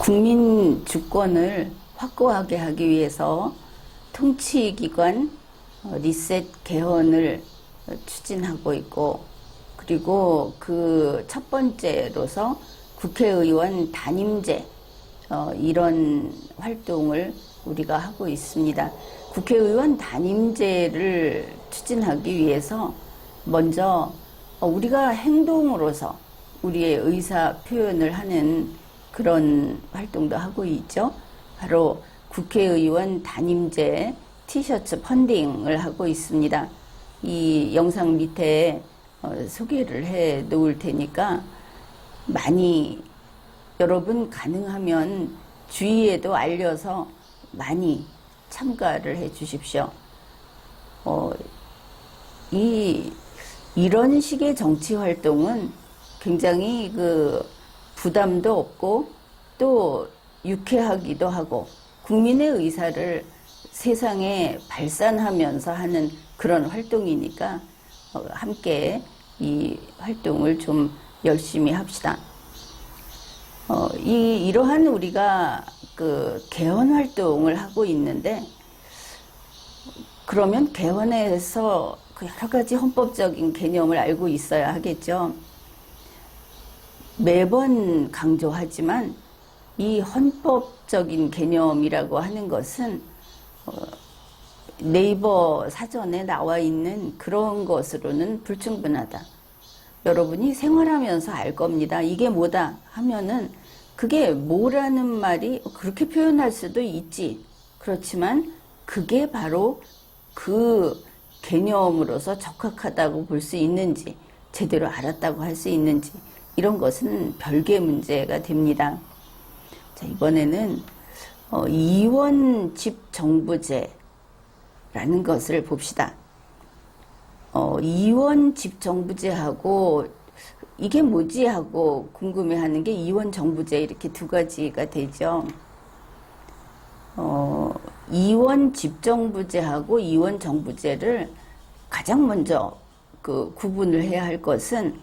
국민 주권을 확고하게 하기 위해서 통치기관 리셋 개헌을 추진하고 있고, 그리고 그 첫 번째로서 국회의원 단임제 이런 활동을 우리가 하고 있습니다. 국회의원 단임제를 추진하기 위해서 먼저 우리가 행동으로서 우리의 의사 표현을 하는 그런 활동도 하고 있죠. 바로 국회의원 단임제 티셔츠 펀딩을 하고 있습니다. 이 영상 밑에 소개를 해 놓을 테니까 많이 여러분 가능하면 주위에도 알려서 많이 참가를 해 주십시오. 이런 식의 정치 활동은 굉장히 부담도 없고 또 유쾌하기도 하고 국민의 의사를 세상에 발산하면서 하는 그런 활동이니까 함께 이 활동을 좀 열심히 합시다. 이러한 우리가 개헌 활동을 하고 있는데, 그러면 개헌에서 여러 가지 헌법적인 개념을 알고 있어야 하겠죠. 매번 강조하지만 이 헌법적인 개념이라고 하는 것은 네이버 사전에 나와 있는 그런 것으로는 불충분하다. 여러분이 생활하면서 알 겁니다. 이게 뭐다 하면은 그게 뭐라는 말이 그렇게 표현할 수도 있지. 그렇지만 그게 바로 그 개념으로서 적합하다고 볼 수 있는지, 제대로 알았다고 할 수 있는지, 이런 것은 별개 문제가 됩니다. 자, 이번에는 이원집정부제라는 것을 봅시다. 이원집정부제하고 이게 뭐지 하고 궁금해하는 게 이원정부제, 이렇게 두 가지가 되죠. 이원집정부제하고 이원정부제를 가장 먼저 구분을 해야 할 것은,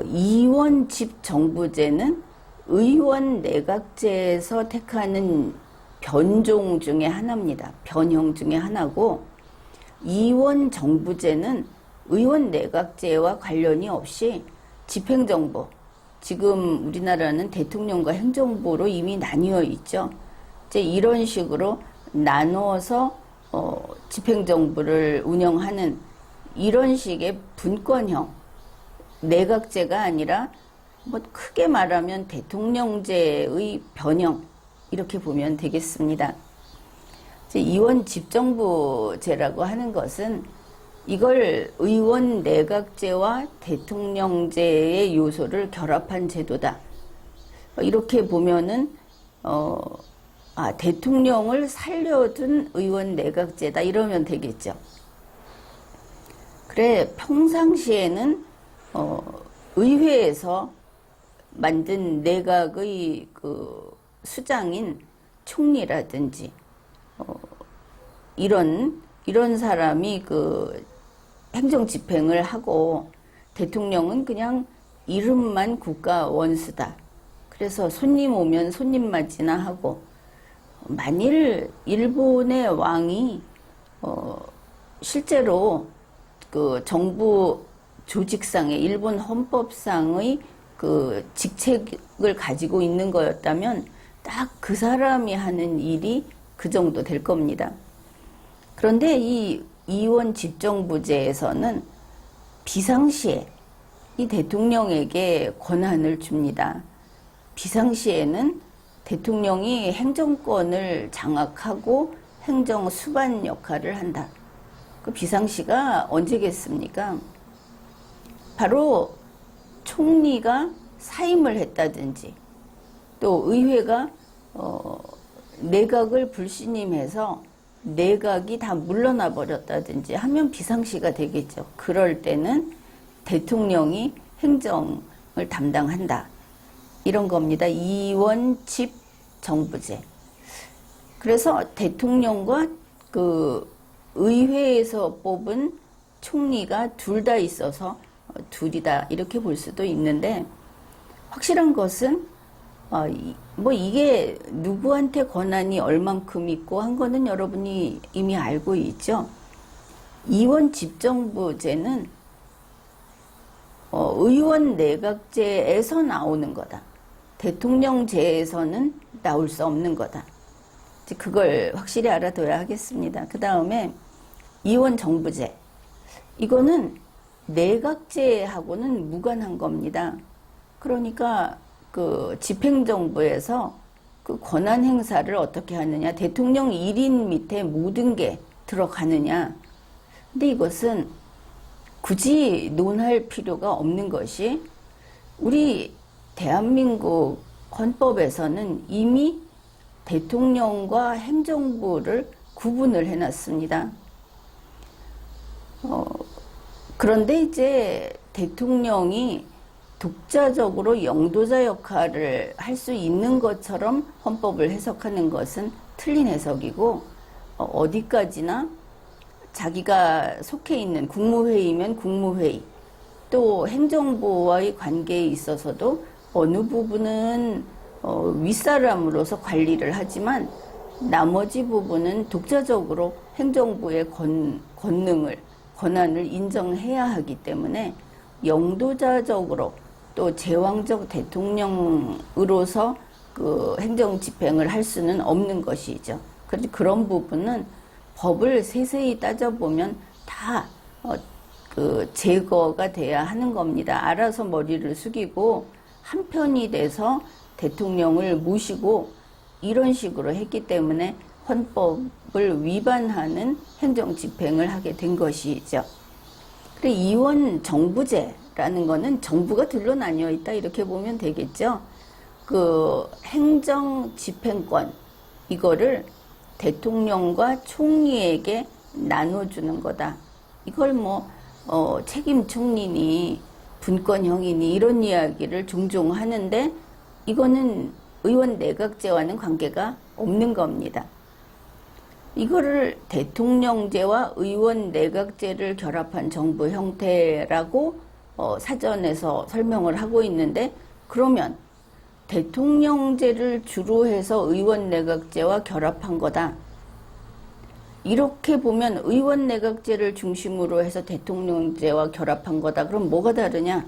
이원집정부제는 의원 내각제에서 택하는 변종 중에 하나입니다. 변형 중에 하나고, 이원정부제는 의원 내각제와 관련이 없이 집행정부, 지금 우리나라는 대통령과 행정부로 이미 나뉘어 있죠. 이제 이런 식으로 나누어서 집행정부를 운영하는 이런 식의 분권형 내각제가 아니라 크게 말하면 대통령제의 변형, 이렇게 보면 되겠습니다. 이원 집정부제라고 하는 것은 이걸 의원 내각제와 대통령제의 요소를 결합한 제도다. 이렇게 보면은 대통령을 살려둔 의원 내각제다, 이러면 되겠죠. 그래, 평상시에는 의회에서 만든 내각의 수장인 총리라든지 이런 사람이 행정 집행을 하고, 대통령은 그냥 이름만 국가 원수다. 그래서 손님 오면 손님 맞이나 하고, 만일 일본의 왕이 실제로 정부 조직상의 일본 헌법상의 직책을 가지고 있는 거였다면 딱 그 사람이 하는 일이 그 정도 될 겁니다. 그런데 이 이원 집정부제에서는 비상시에 이 대통령에게 권한을 줍니다. 비상시에는 대통령이 행정권을 장악하고 행정 수반 역할을 한다. 그 비상시가 언제겠습니까? 바로 총리가 사임을 했다든지, 또 의회가 내각을 불신임해서 내각이 다 물러나 버렸다든지 하면 비상시가 되겠죠. 그럴 때는 대통령이 행정을 담당한다, 이런 겁니다. 이원집 정부제. 그래서 대통령과 의회에서 뽑은 총리가 둘 다 있어서 둘이다, 이렇게 볼 수도 있는데, 확실한 것은 뭐 이게 누구한테 권한이 얼만큼 있고 한 거는 여러분이 이미 알고 있죠. 이원 집정부제는 의원 내각제에서 나오는 거다. 대통령제에서는 나올 수 없는 거다. 그걸 확실히 알아둬야 하겠습니다. 그 다음에 이원 정부제. 이거는 내각제하고는 무관한 겁니다. 그러니까 그 집행정부에서 그 권한 행사를 어떻게 하느냐. 대통령 1인 밑에 모든 게 들어가느냐. 근데 이것은 굳이 논할 필요가 없는 것이 우리 대한민국 헌법에서는 이미 대통령과 행정부를 구분을 해놨습니다. 그런데 이제 대통령이 독자적으로 영도자 역할을 할 수 있는 것처럼 헌법을 해석하는 것은 틀린 해석이고, 어디까지나 자기가 속해 있는 국무회의면 국무회의, 또 행정부와의 관계에 있어서도 어느 부분은 윗사람으로서 관리를 하지만 나머지 부분은 독자적으로 행정부의 권한을 인정해야 하기 때문에 영도자적으로 또 제왕적 대통령으로서 그 행정 집행을 할 수는 없는 것이죠. 그래서 그런 부분은 법을 세세히 따져보면 다 제거가 돼야 하는 겁니다. 알아서 머리를 숙이고 한편이 돼서 대통령을 모시고 이런 식으로 했기 때문에 헌법을 위반하는 행정 집행을 하게 된 것이죠. 그래, 이원 정부제라는 거는 정부가 둘로 나뉘어 있다 이렇게 보면 되겠죠. 그 행정 집행권 이거를 대통령과 총리에게 나눠주는 거다. 이걸 책임 총리니 분권형이니 이런 이야기를 종종 하는데 이거는 의원 내각제와는 관계가 없는 겁니다. 이거를 대통령제와 의원 내각제를 결합한 정부 형태라고 사전에서 설명을 하고 있는데, 그러면 대통령제를 주로 해서 의원 내각제와 결합한 거다. 이렇게 보면 의원 내각제를 중심으로 해서 대통령제와 결합한 거다. 그럼 뭐가 다르냐?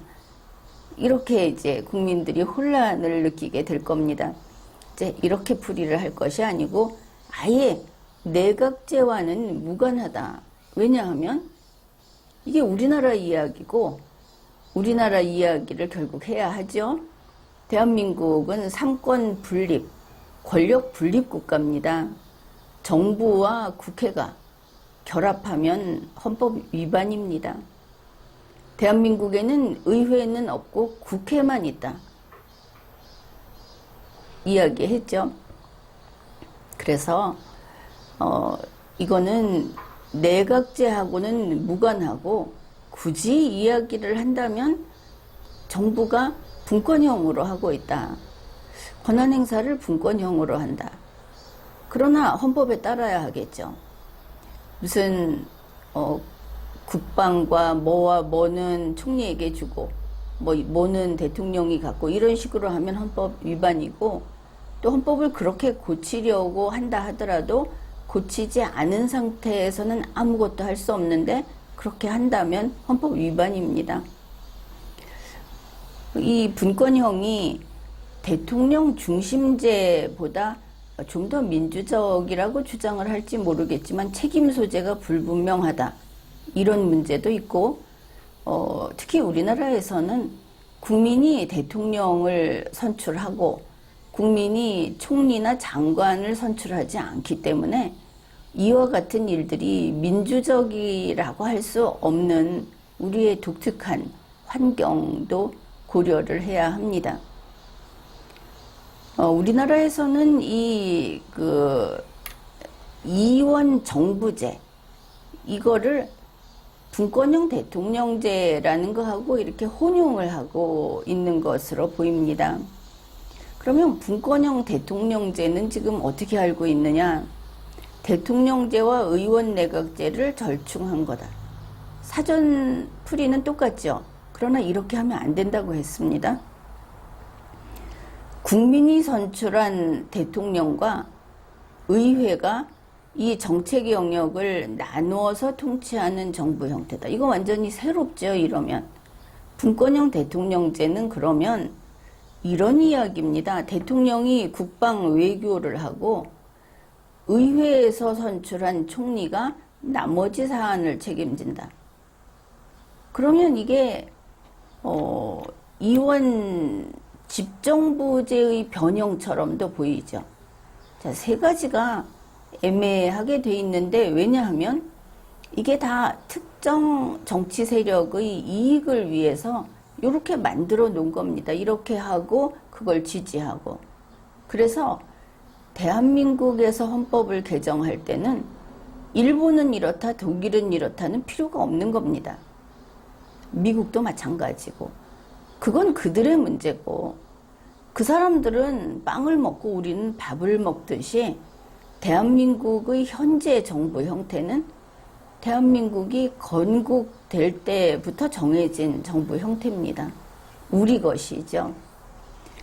이렇게 이제 국민들이 혼란을 느끼게 될 겁니다. 이제 이렇게 풀이를 할 것이 아니고 아예 내각제와는 무관하다. 왜냐하면 이게 우리나라 이야기고 우리나라 이야기를 결국 해야 하죠. 대한민국은 삼권 분립, 권력 분립 국가입니다. 정부와 국회가 결합하면 헌법 위반입니다. 대한민국에는 의회는 없고 국회만 있다. 이야기했죠. 그래서 이거는 내각제하고는 무관하고 굳이 이야기를 한다면 정부가 분권형으로 하고 있다. 권한 행사를 분권형으로 한다. 그러나 헌법에 따라야 하겠죠. 무슨 국방과 뭐와 뭐는 총리에게 주고 뭐는 대통령이 갖고 이런 식으로 하면 헌법 위반이고, 또 헌법을 그렇게 고치려고 한다 하더라도 고치지 않은 상태에서는 아무것도 할 수 없는데 그렇게 한다면 헌법 위반입니다. 이 분권형이 대통령 중심제보다 좀 더 민주적이라고 주장을 할지 모르겠지만 책임 소재가 불분명하다. 이런 문제도 있고, 특히 우리나라에서는 국민이 대통령을 선출하고 국민이 총리나 장관을 선출하지 않기 때문에 이와 같은 일들이 민주적이라고 할 수 없는 우리의 독특한 환경도 고려를 해야 합니다. 우리나라에서는 이원 정부제 이거를 분권형 대통령제라는 거하고 이렇게 혼용을 하고 있는 것으로 보입니다. 그러면 분권형 대통령제는 지금 어떻게 알고 있느냐? 대통령제와 의원 내각제를 절충한 거다. 사전 풀이는 똑같죠. 그러나 이렇게 하면 안 된다고 했습니다. 국민이 선출한 대통령과 의회가 이 정책 영역을 나누어서 통치하는 정부 형태다. 이거 완전히 새롭죠, 이러면. 분권형 대통령제는 그러면 이런 이야기입니다. 대통령이 국방 외교를 하고 의회에서 선출한 총리가 나머지 사안을 책임진다. 그러면 이게 이원 집정부제의 변형처럼도 보이죠. 자, 세 가지가 애매하게 돼 있는데, 왜냐하면 이게 다 특정 정치 세력의 이익을 위해서 이렇게 만들어 놓은 겁니다. 이렇게 하고 그걸 지지하고. 그래서 대한민국에서 헌법을 개정할 때는 일본은 이렇다, 독일은 이렇다는 필요가 없는 겁니다. 미국도 마찬가지고. 그건 그들의 문제고, 그 사람들은 빵을 먹고 우리는 밥을 먹듯이 대한민국의 현재 정부 형태는 대한민국이 건국될 때부터 정해진 정부 형태입니다. 우리 것이죠.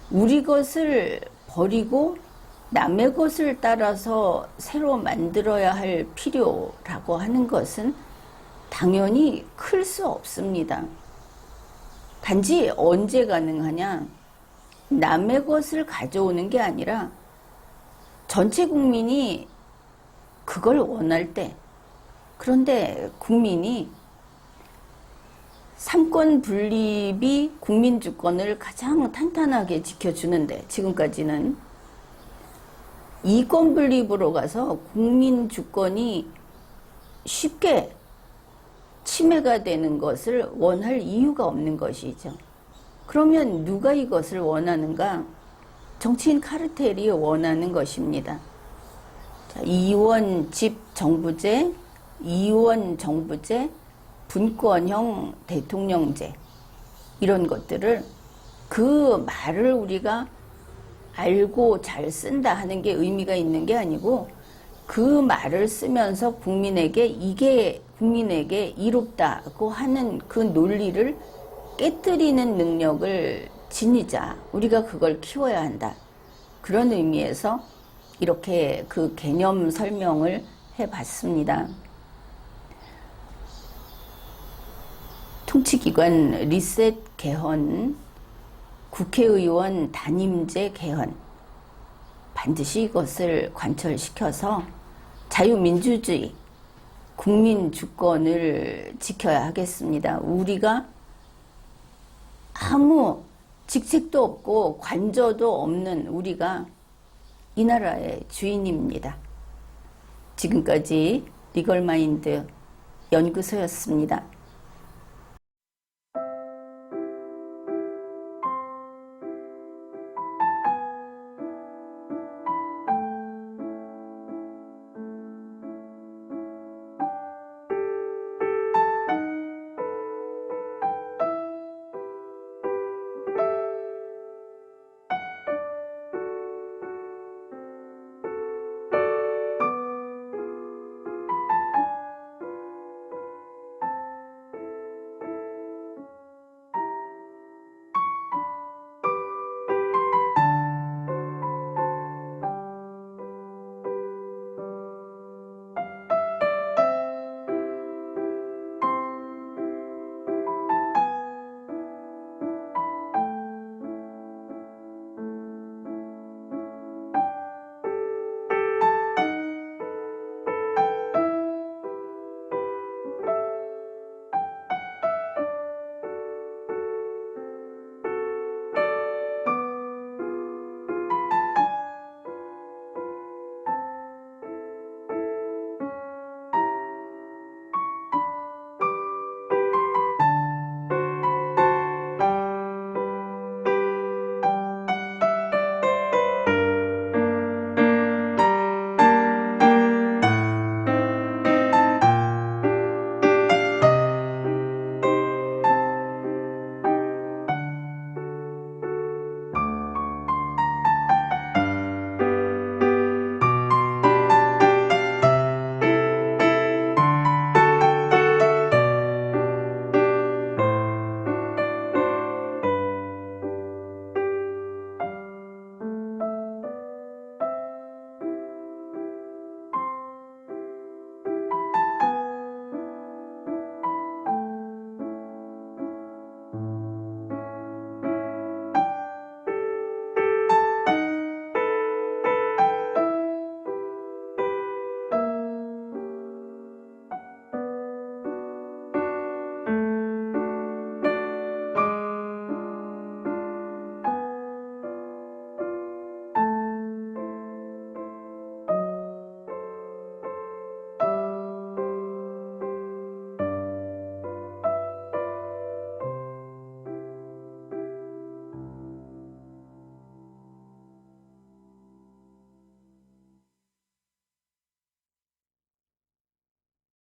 우리 것을 버리고 남의 것을 따라서 새로 만들어야 할 필요라고 하는 것은 당연히 클 수 없습니다. 단지 언제 가능하냐? 남의 것을 가져오는 게 아니라 전체 국민이 그걸 원할 때, 그런데 국민이 삼권 분립이 국민 주권을 가장 탄탄하게 지켜주는데, 지금까지는 이권 분립으로 가서 국민 주권이 쉽게 침해가 되는 것을 원할 이유가 없는 것이죠. 그러면 누가 이것을 원하는가? 정치인 카르텔이 원하는 것입니다. 자, 이원 집정부제, 이원 정부제, 분권형 대통령제, 이런 것들을, 그 말을 우리가 알고 잘 쓴다 하는 게 의미가 있는 게 아니고, 그 말을 쓰면서 국민에게 이게 국민에게 이롭다고 하는 그 논리를 깨뜨리는 능력을 지니자. 우리가 그걸 키워야 한다. 그런 의미에서 이렇게 그 개념 설명을 해봤습니다. 통치기관 리셋 개헌, 국회의원 단임제 개헌, 반드시 이것을 관철시켜서 자유민주주의, 국민 주권을 지켜야 하겠습니다. 우리가 아무 직책도 없고 관저도 없는 우리가 이 나라의 주인입니다. 지금까지 리걸마인드 연구소였습니다.